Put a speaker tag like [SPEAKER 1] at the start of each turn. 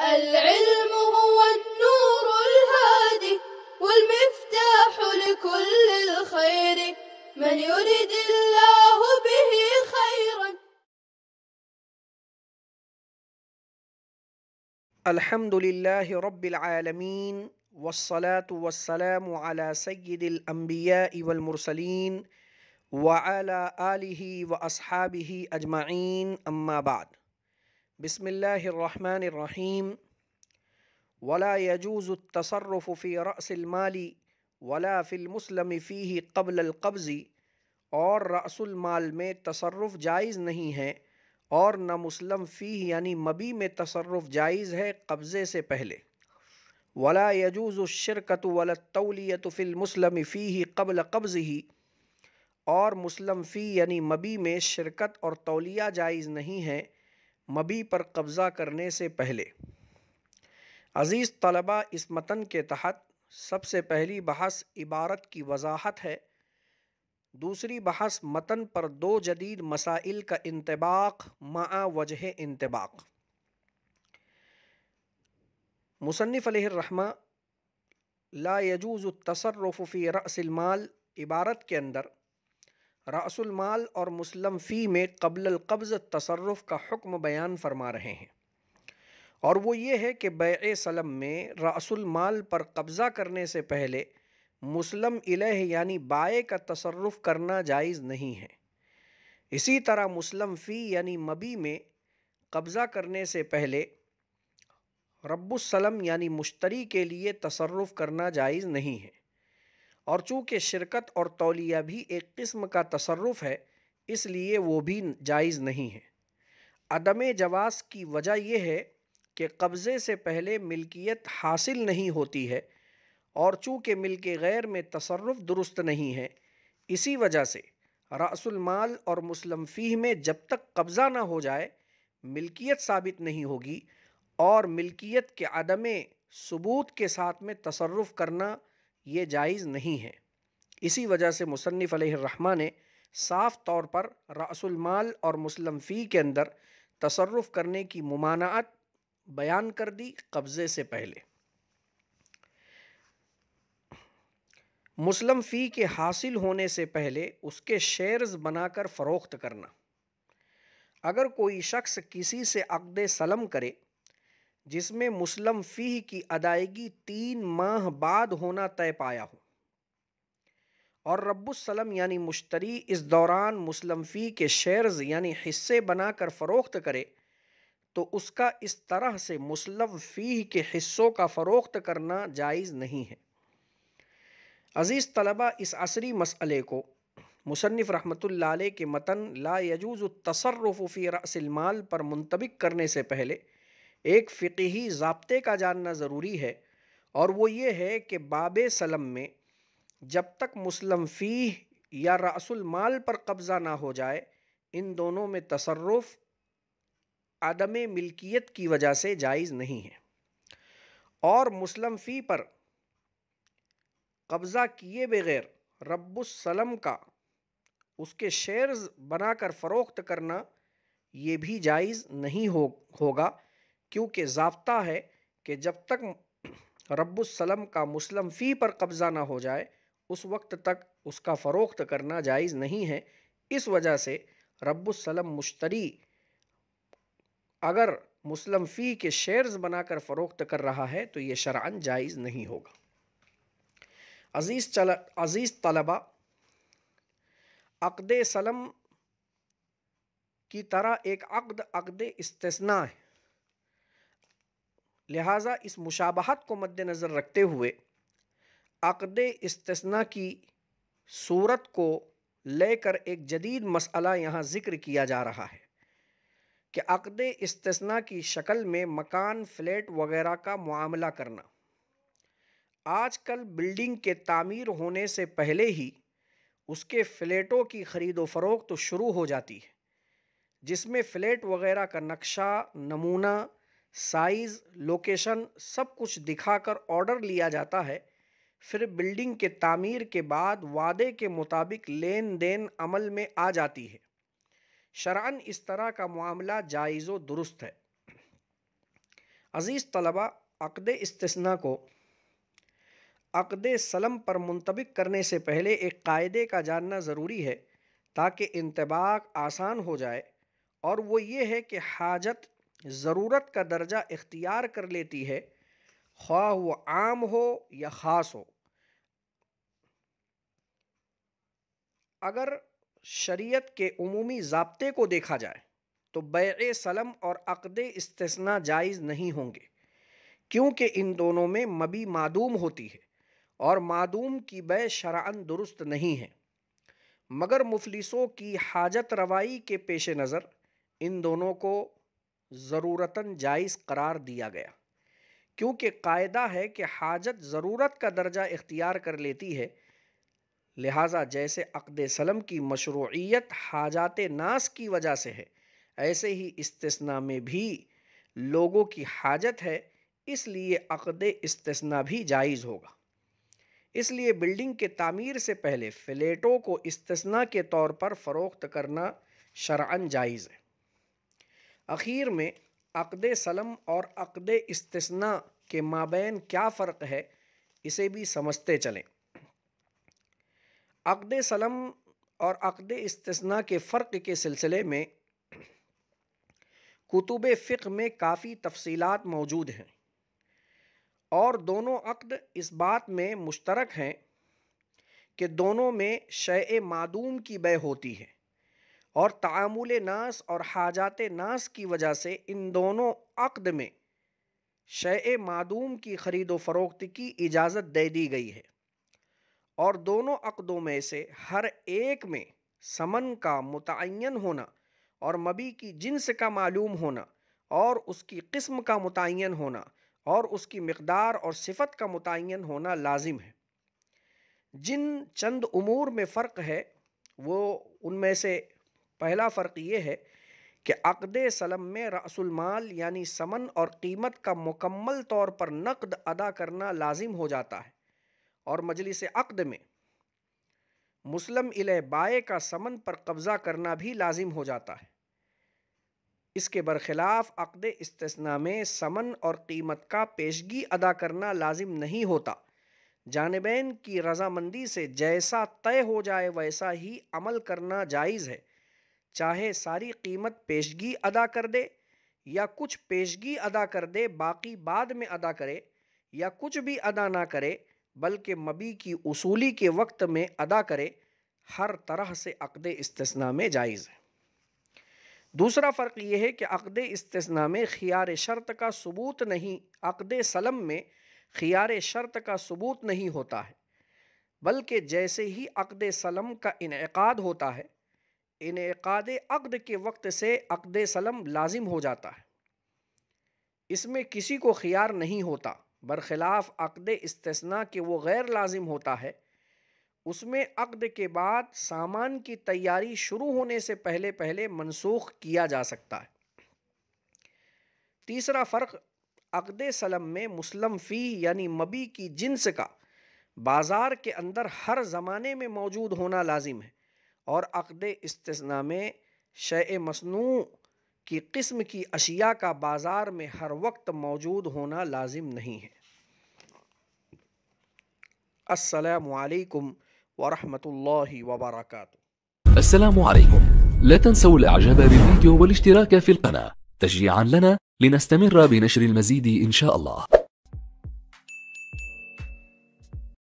[SPEAKER 1] العلم هو النور الهادي والمفتاح لكل الخير من يرد الله به خيرا.
[SPEAKER 2] الحمد لله رب العالمين والصلاة والسلام على سيد الأنبياء والمرسلين وعلى آله وأصحابه أجمعين أما بعد. بسم الله الرحمن الرحيم. ولا يجوز التصرف في رأس المال ولا في المسلم فيه قبل القبض، اور رأس المال میں تصرف جائز نہیں ہے اور نہ مسلم فیہ یعنی مبی میں تصرف جائز ہے قبضے سے پہلے. ولا يجوز الشرکۃ ولا التولیۃ فی المسلم فیہ قبل قبضہ، اور مسلم فی یعنی مبی میں شرکت اور تولیہ جائز نہیں ہے مبی پر قبضہ کرنے سے پہلے. عزیز طلبہ، اس متن کے تحت سب سے پہلی بحث عبارت کی وضاحت ہے. دوسری بحث متن پر دو جدید مسائل کا انطباق مع وجہ انطباق. مصنف علیہ الرحمہ لا یجوز التصرف فی رأس المال عبارت کے اندر رأس المال اور مسلم فی میں قبل القبض تصرف کا حکم بیان فرما رہے ہیں، اور وہ یہ ہے کہ بیع سلم میں رأس المال پر قبضہ کرنے سے پہلے مسلم الیہ یعنی بائع کا تصرف کرنا جائز نہیں ہے. اسی طرح مسلم فی یعنی مبی میں قبضہ کرنے سے پہلے رب السلم یعنی مشتری کے لیے تصرف کرنا جائز نہیں ہے. اور چونکہ شرکت اور تولیہ بھی ایک قسم کا تصرف ہے، اس لیے وہ بھی جائز نہیں ہے. عدم جواز کی وجہ یہ ہے کہ قبضے سے پہلے ملکیت حاصل نہیں ہوتی ہے، اور چونکہ ملک غیر میں تصرف درست نہیں ہے، اسی وجہ سے رأس المال اور مسلم فیہ میں جب تک قبضہ نہ ہو جائے ملکیت ثابت نہیں ہوگی، اور ملکیت کے عدم ثبوت کے ساتھ میں تصرف کرنا یہ جائز نہیں ہے. اسی وجہ سے مصنف علیہ الرحمہ نے صاف طور پر رأس المال اور مسلم فی کے اندر تصرف کرنے کی ممانعت بیان کر دی قبضے سے پہلے. مسلم فی کے حاصل ہونے سے پہلے اس کے شیئرز بنا کر فروخت کرنا. اگر کوئی شخص کسی سے عقد سلم کرے جس میں مسلم فی کی ادائیگی 3 ماہ بعد ہونا طے پایا ہو، اور رب السلم یعنی مشتری اس دوران مسلم فی کے شیئرز یعنی حصے بنا کر فروخت کرے، تو اس کا اس طرح سے مسلم فی کے حصوں کا فروخت کرنا جائز نہیں ہے. عزیز طلبہ، اس عصری مسئلے کو مصنف رحمۃ اللہ علیہ کے متن لا یجوز التصرف فی رأس المال پر منطبق کرنے سے پہلے ایک فقہی ضابطے کا جاننا ضروری ہے، اور وہ یہ ہے کہ باب سلم میں جب تک مسلم فی یا رأس المال پر قبضہ نہ ہو جائے ان دونوں میں تصرف عدم ملکیت کی وجہ سے جائز نہیں ہے. اور مسلم فی پر قبضہ کیے بغیر رب السلم کا اس کے شیئرز بنا کر فروخت کرنا یہ بھی جائز نہیں ہوگا، کیونکہ ضابطہ ہے کہ جب تک رب السلم کا مسلم فی پر قبضہ نہ ہو جائے اس وقت تک اس کا فروخت کرنا جائز نہیں ہے. اس وجہ سے رب السلم مشتری اگر مسلم فی کے شیئرز بنا کر فروخت کر رہا ہے تو یہ شرعاً جائز نہیں ہوگا. عزیز طلبہ، عقد سلم کی طرح ایک عقد استثناء ہے، لہٰذا اس مشابہت کو مد نظر رکھتے ہوئے عقد استثناء کی صورت کو لے کر ایک جدید مسئلہ یہاں ذکر کیا جا رہا ہے کہ عقد استثناء کی شکل میں مکان، فلیٹ وغیرہ کا معاملہ کرنا. آج کل بلڈنگ کے تعمیر ہونے سے پہلے ہی اس کے فلیٹوں کی خرید و فروخت شروع ہو جاتی ہے، جس میں فلیٹ وغیرہ کا نقشہ، نمونہ، سائز، لوکیشن سب کچھ دکھا کر آرڈر لیا جاتا ہے. پھر بلڈنگ کے تعمیر کے بعد وعدے کے مطابق لین دین عمل میں آ جاتی ہے. شرعاً اس طرح کا معاملہ جائز و درست ہے. عزیز طلبہ، عقد استثناء کو عقد سلم پر منطبق کرنے سے پہلے ایک قاعدے کا جاننا ضروری ہے تاکہ انطباق آسان ہو جائے، اور وہ یہ ہے کہ حاجت ضرورت کا درجہ اختیار کر لیتی ہے، خواہ وہ عام ہو یا خاص ہو۔ اگر شریعت کے عمومی ضابطے کو دیکھا جائے تو بیع سلم اور عقد استثناء جائز نہیں ہوں گے، کیونکہ ان دونوں میں مبی معدوم ہوتی ہے اور معدوم کی بیع شرعاً درست نہیں ہے، مگر مفلسوں کی حاجت روائی کے پیش نظر ان دونوں کو ضرورتاً جائز قرار دیا گیا، کیونکہ قاعدہ ہے کہ حاجت ضرورت کا درجہ اختیار کر لیتی ہے، لہٰذا جیسے عقد سلم کی مشروعیت حاجات ناس کی وجہ سے ہے، ایسے ہی استثناء میں بھی لوگوں کی حاجت ہے، اس لیے عقد استثناء بھی جائز ہوگا۔ اس لیے بلڈنگ کے تعمیر سے پہلے فلیٹوں کو استثناء کے طور پر فروخت کرنا شرعاً جائز ہے۔ اخیر میں عقد سلم اور عقد استثناء کے مابین کیا فرق ہے، اسے بھی سمجھتے چلیں۔ عقد سلم اور عقد استثناء کے فرق کے سلسلے میں کتب فقہ میں کافی تفصیلات موجود ہیں، اور دونوں عقد اس بات میں مشترک ہیں کہ دونوں میں شیء معدوم کی بیع ہوتی ہے، اور تعامل ناس اور حاجات ناس کی وجہ سے ان دونوں عقد میں شیء معدوم کی خرید و فروخت کی اجازت دے دی گئی ہے، اور دونوں عقدوں میں سے ہر ایک میں ثمن کا متعین ہونا اور مبی کی جنس کا معلوم ہونا اور اس کی قسم کا متعین ہونا اور اس کی مقدار اور صفت کا متعین ہونا لازم ہے۔ جن چند امور میں فرق ہے وہ ان میں سے پہلا فرق یہ ہے کہ عقد سلم میں رأس المال یعنی ثمن اور قیمت کا مکمل طور پر نقد ادا کرنا لازم ہو جاتا ہے، اور مجلس عقد میں مسلم الیہ بائع کا ثمن پر قبضہ کرنا بھی لازم ہو جاتا ہے۔ اس کے برخلاف عقد استثناء میں ثمن اور قیمت کا پیشگی ادا کرنا لازم نہیں ہوتا، جانبین کی رضامندی سے جیسا طے ہو جائے ویسا ہی عمل کرنا جائز ہے، چاہے ساری قیمت پیشگی ادا کر دے یا کچھ پیشگی ادا کر دے باقی بعد میں ادا کرے، یا کچھ بھی ادا نہ کرے بلکہ مبی کی اصولی کے وقت میں ادا کرے، ہر طرح سے عقد استثناء میں جائز ہے۔ دوسرا فرق یہ ہے کہ عقد استثناء میں خیار شرط کا ثبوت نہیں، عقد سلم میں خیار شرط کا ثبوت نہیں ہوتا ہے، بلکہ جیسے ہی عقد سلم کا انعقاد ہوتا ہے، انعقاد عقد کے وقت سے عقد سلم لازم ہو جاتا ہے، اس میں کسی کو خیار نہیں ہوتا، برخلاف عقد استثناء کے وہ غیر لازم ہوتا ہے، اس میں عقد کے بعد سامان کی تیاری شروع ہونے سے پہلے منسوخ کیا جا سکتا ہے۔ تیسرا فرق، عقد سلم میں مسلم فی یعنی مبی کی جنس کا بازار کے اندر ہر زمانے میں موجود ہونا لازم ہے، اور عقد استثناء میں شیء مصنوع کی قسم کی اشیاء کا بازار میں ہر وقت موجود ہونا لازم نہیں ہے۔ السلام علیکم ورحمة الله وبركاته.
[SPEAKER 3] السلام عليكم. لا تنسوا الاعجاب بالفيديو والاشتراك في القناة تشجيعا لنا لنستمر بنشر المزيد إن شاء الله.